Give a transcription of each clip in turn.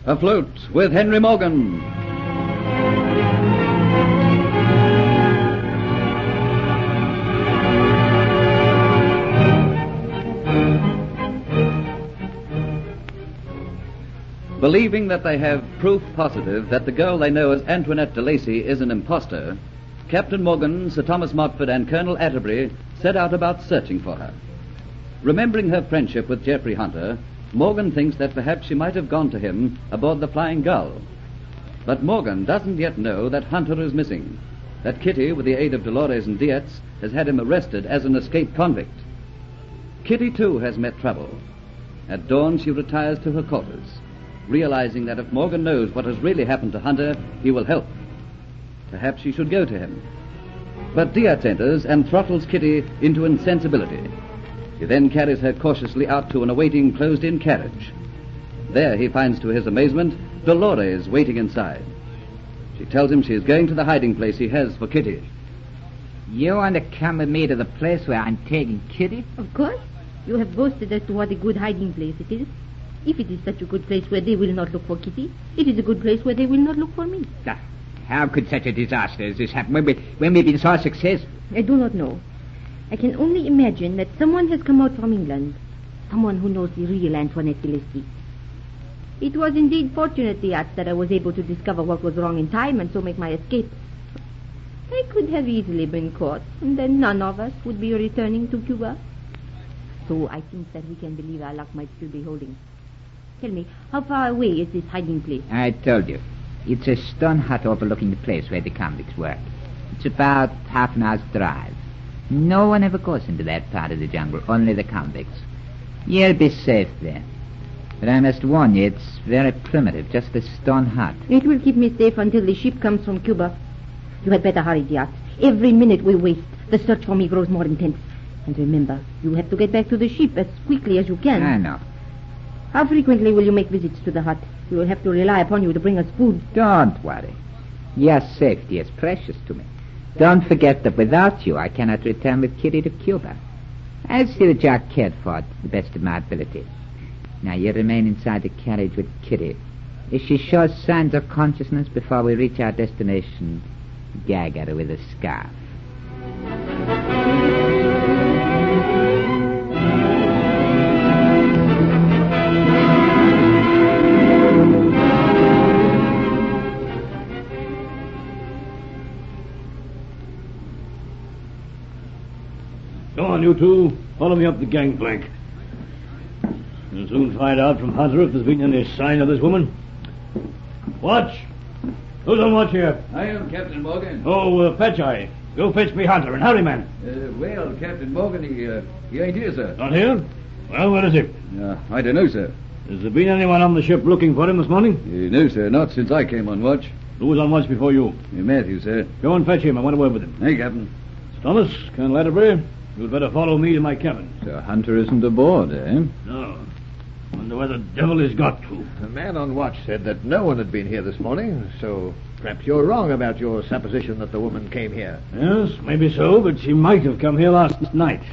Afloat with Henry Morgan. Believing that they have proof positive that the girl they know as Antoinette de Lacy is an impostor, Captain Morgan, Sir Thomas Motford, and Colonel Atterbury set out about searching for her. Remembering her friendship with Geoffrey Hunter, Morgan thinks that perhaps she might have gone to him aboard the Flying Gull. But Morgan doesn't yet know that Hunter is missing, that Kitty, with the aid of Delores and Dietz, has had him arrested as an escaped convict. Kitty, too, has met trouble. At dawn, she retires to her quarters, realizing that if Morgan knows what has really happened to Hunter, he will help. Perhaps she should go to him. But Dietz enters and throttles Kitty into insensibility. He then carries her cautiously out to an awaiting closed-in carriage. There he finds, to his amazement, Delores waiting inside. She tells him she is going to the hiding place he has for Kitty. You want to come with me to the place where I'm taking Kitty? Of course. You have boasted as to what a good hiding place it is. If it is such a good place where they will not look for Kitty, it is a good place where they will not look for me. How could such a disaster as this happen when we've been so successful? I do not know. I can only imagine that someone has come out from England. Someone who knows the real Antoinette de Lacy. It was indeed fortunate, Dietz, that I was able to discover what was wrong in time and so make my escape. I could have easily been caught, and then none of us would be returning to Cuba. So I think that we can believe our luck might still be holding. Tell me, how far away is this hiding place? I told you. It's a stone hut overlooking the place where the convicts work. It's about half an hour's drive. No one ever goes into that part of the jungle, only the convicts. You'll be safe there. But I must warn you, it's very primitive, just a stone hut. It will keep me safe until the ship comes from Cuba. You had better hurry, Dietz. Every minute we waste, the search for me grows more intense. And remember, you have to get back to the ship as quickly as you can. I know. How frequently will you make visits to the hut? We will have to rely upon you to bring us food. Don't worry. Your safety is precious to me. Don't forget that without you, I cannot return with Kitty to Cuba. I'll see that you are cared for to the best of my ability. Now, you remain inside the carriage with Kitty. If she shows signs of consciousness before we reach our destination, gag her with a scarf. Come on, you two. Follow me up the gangplank. You'll soon find out from Hunter if there's been any sign of this woman. Watch. Who's on watch here? I am Captain Morgan. Oh, Patcheye. Go fetch me Hunter, and hurry, man. Well, Captain Morgan, he ain't here, sir. Not here? Well, where is he? I don't know, sir. Has there been anyone on the ship looking for him this morning? No, sir, not since I came on watch. Who was on watch before you? Matthew, sir. Go and fetch him. I want a word with him. Hey, Captain. Thomas, Colonel Atterbury, you'd better follow me to my cabin. So Hunter isn't aboard, eh? No. Wonder where the devil he's got to. The man on watch said that no one had been here this morning, so perhaps you're wrong about your supposition that the woman came here. Yes, maybe so, but she might have come here last night.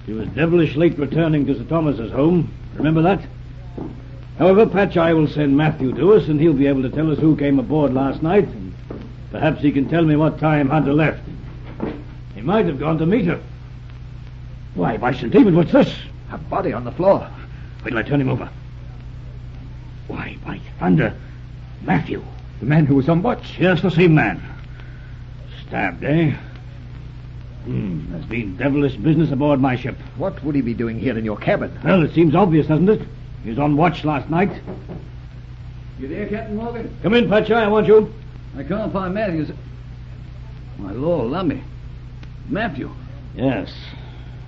She was devilish late returning to Sir Thomas's home. Remember that? However, Patcheye will send Matthew to us, and he'll be able to tell us who came aboard last night, and perhaps he can tell me what time Hunter left. He might have gone to meet her. Why, by St. David, what's this? A body on the floor. Wait till I turn him over. Why, by thunder, Matthew. The man who was on watch. Yes, the same man. Stabbed, eh? There's been devilish business aboard my ship. What would he be doing here in your cabin? Well, it seems obvious, doesn't it? He was on watch last night. You there, Captain Morgan? Come in, Patcheye, I want you. I can't find Matthew. My Lord, lummy. Matthew. Yes,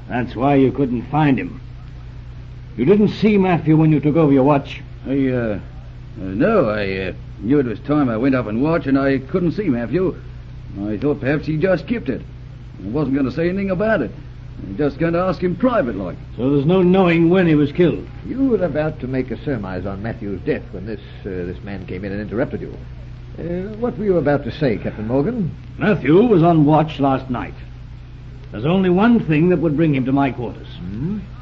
that's why you couldn't find him. You didn't see Matthew when you took over your watch. No, I knew it was time I went up and watch, and I couldn't see Matthew. I thought perhaps he just kept it. I wasn't going to say anything about it. I was just going to ask him private like. So there's no knowing when he was killed. You were about to make a surmise on Matthew's death when this man came in and interrupted you. What were you about to say, Captain Morgan? Matthew was on watch last night. There's only one thing that would bring him to my quarters.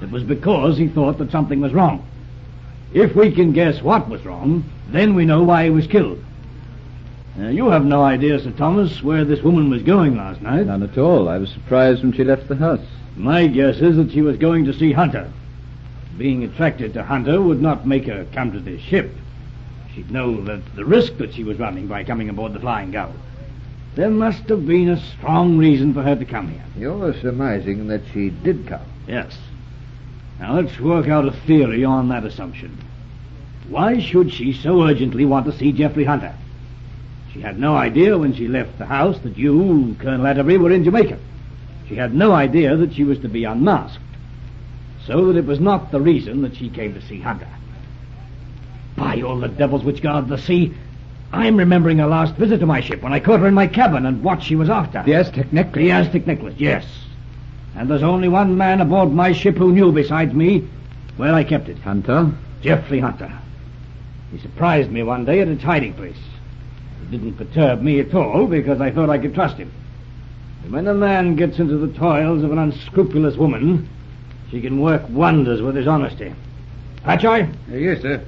It was because he thought that something was wrong. If we can guess what was wrong, then we know why he was killed. You have no idea, Sir Thomas, where this woman was going last night. None at all. I was surprised when she left the house. My guess is that she was going to see Hunter. Being attracted to Hunter would not make her come to this ship. She'd know that the risk that she was running by coming aboard the Flying Gull. There must have been a strong reason for her to come here. You're surmising that she did come. Yes. Now let's work out a theory on that assumption. Why should she so urgently want to see Geoffrey Hunter? She had no idea when she left the house that you, Colonel Atterbury, were in Jamaica. She had no idea that she was to be unmasked. So that it was not the reason that she came to see Hunter. By all the devils which guard the sea, I'm remembering her last visit to my ship when I caught her in my cabin and what she was after. The Aztec necklace? The Aztec necklace, yes. And there's only one man aboard my ship who knew besides me where I kept it. Hunter? Geoffrey Hunter. He surprised me one day at its hiding place. It didn't perturb me at all because I thought I could trust him. And when a man gets into the toils of an unscrupulous woman, she can work wonders with his honesty. Patcheye? Yes, sir.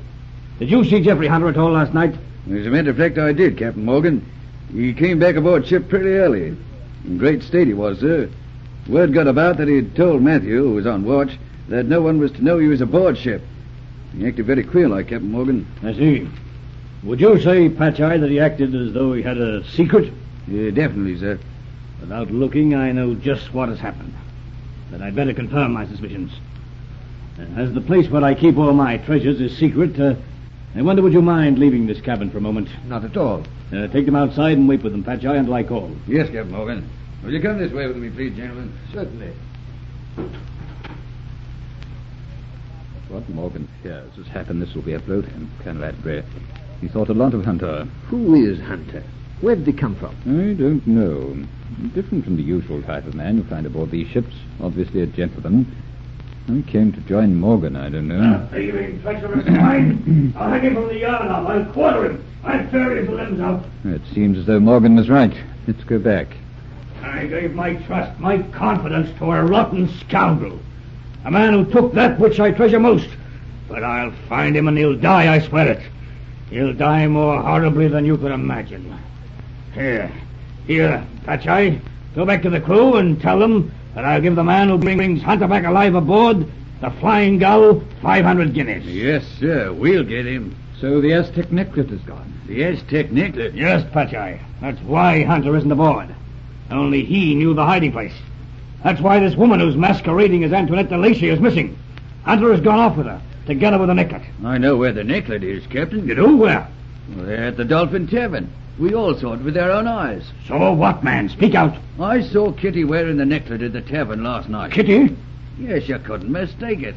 Did you see Geoffrey Hunter at all last night? As a matter of fact, I did, Captain Morgan. He came back aboard ship pretty early. In great state he was, sir. Word got about that he'd told Matthew, who was on watch, that no one was to know he was aboard ship. He acted very queer like, Captain Morgan. I see. Would you say, Patcheye, that he acted as though he had a secret? Yeah, definitely, sir. Without looking, I know just what has happened. But I'd better confirm my suspicions. As the place where I keep all my treasures is secret, I wonder would you mind leaving this cabin for a moment? Not at all. Take them outside and wait with them, Patcheye, until I call. Yes, Captain Morgan. Will you come this way with me, please, gentlemen? Certainly. What Morgan fears has happened. This will be afloat, and Colonel Atterbury. He thought a lot of Hunter. Who is Hunter? Where did he come from? I don't know. Different from the usual type of man you find aboard these ships. Obviously a gentleman. He came to join Morgan, I don't know. Thieving, treacherous swine! I'll hang him from the yarn up. I'll quarter him. I'll tear his limbs out. It seems as though Morgan was right. Let's go back. I gave my trust, my confidence to a rotten scoundrel. A man who took that which I treasure most. But I'll find him and he'll die, I swear it. He'll die more horribly than you could imagine. Here, Patcheye, go back to the crew and tell them that I'll give the man who brings Hunter back alive aboard the Flying Gull 500 guineas. Yes, sir. We'll get him. So the Aztec necklace is gone. The Aztec necklace? Yes, Patcheye. That's why Hunter isn't aboard. Only he knew the hiding place. That's why this woman who's masquerading as Antoinette de Lacy is missing. Hunter has gone off with her, together with the necklet. I know where the necklet is, Captain. You do? Where? Well, they're at the Dolphin Tavern. We all saw it with our own eyes. So what, man? Speak out. I saw Kitty wearing the necklet at the tavern last night. Kitty? Yes, you couldn't mistake it.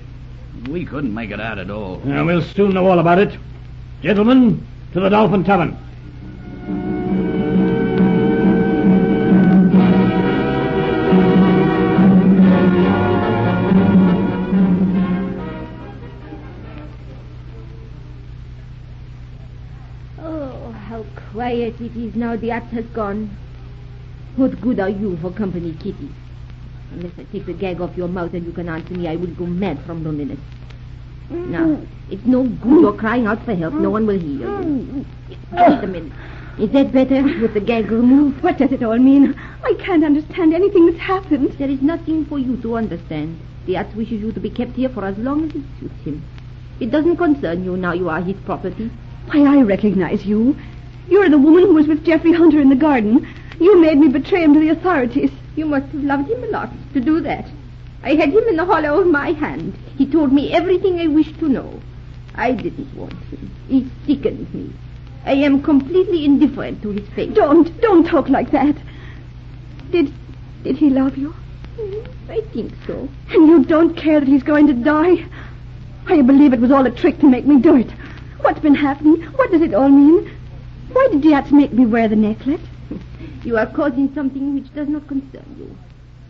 We couldn't make it out at all. We'll soon know all about it. Gentlemen, to the Dolphin Tavern. Quiet it is now the act has gone. What good are you for company, Kitty? Unless I take the gag off your mouth and you can answer me, I will go mad from loneliness. Now, it's no good you're crying out for help. No one will hear you. Wait a minute. Is that better with the gag removed? What does it all mean? I can't understand anything that's happened. There is nothing for you to understand. The act wishes you to be kept here for as long as it suits him. It doesn't concern you now you are his property. Why, I recognize you. You're the woman who was with Geoffrey Hunter in the garden. You made me betray him to the authorities. You must have loved him a lot to do that. I had him in the hollow of my hand. He told me everything I wished to know. I didn't want him. He sickened me. I am completely indifferent to his fate. Don't talk like that. Did he love you? I think so. And you don't care that he's going to die? I believe it was all a trick to make me do it. What's been happening? What does it all mean? Why did Yats make me wear the necklace? You are causing something which does not concern you.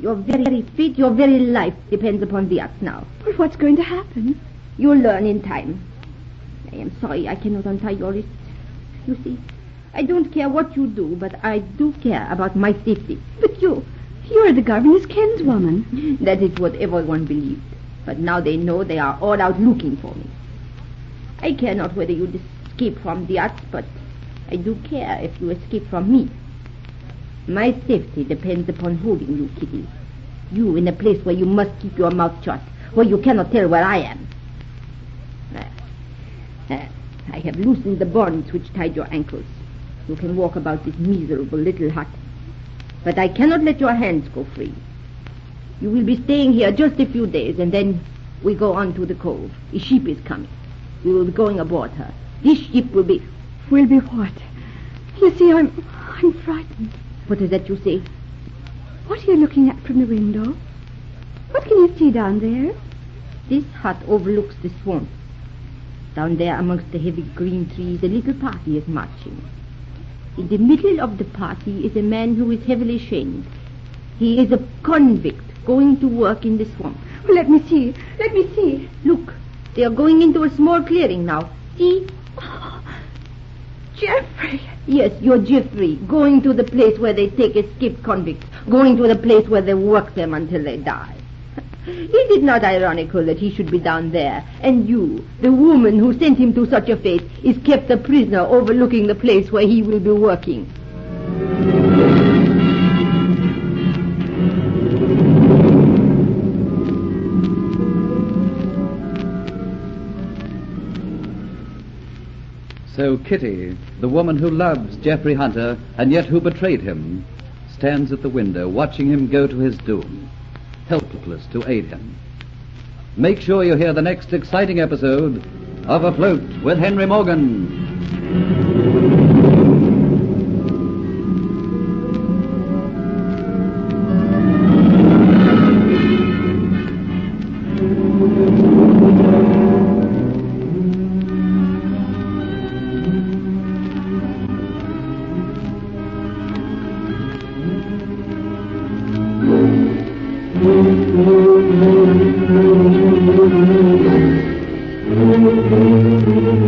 Your very fate, your very life depends upon the Yats now. But what's going to happen? You'll learn in time. I am sorry I cannot untie your wrist. You see, I don't care what you do, but I do care about my safety. But you're the governor's kinswoman. That is what everyone believed. But now they know they are all out looking for me. I care not whether you escape from the yacht, but I do care if you escape from me. My safety depends upon holding you, Kitty. You in a place where you must keep your mouth shut, where you cannot tell where I am. I have loosened the bonds which tied your ankles. You can walk about this miserable little hut. But I cannot let your hands go free. You will be staying here just a few days, and then we go on to the cove. A ship is coming. We will be going aboard her. This ship will be... Will be what? You see, I'm frightened. What is that you say? What are you looking at from the window? What can you see down there? This hut overlooks the swamp. Down there amongst the heavy green trees, a little party is marching. In the middle of the party is a man who is heavily chained. He is a convict going to work in the swamp. Well, let me see. Let me see. Look, they are going into a small clearing now. See? Oh, Geoffrey. Yes, you're Geoffrey, going to the place where they take escaped convicts, going to the place where they work them until they die. Is it not ironical that he should be down there, and you, the woman who sent him to such a fate, is kept a prisoner overlooking the place where he will be working? So Kitty, the woman who loves Geoffrey Hunter and yet who betrayed him, stands at the window watching him go to his doom, helpless to aid him. Make sure you hear the next exciting episode of Afloat with Henry Morgan. Thank you.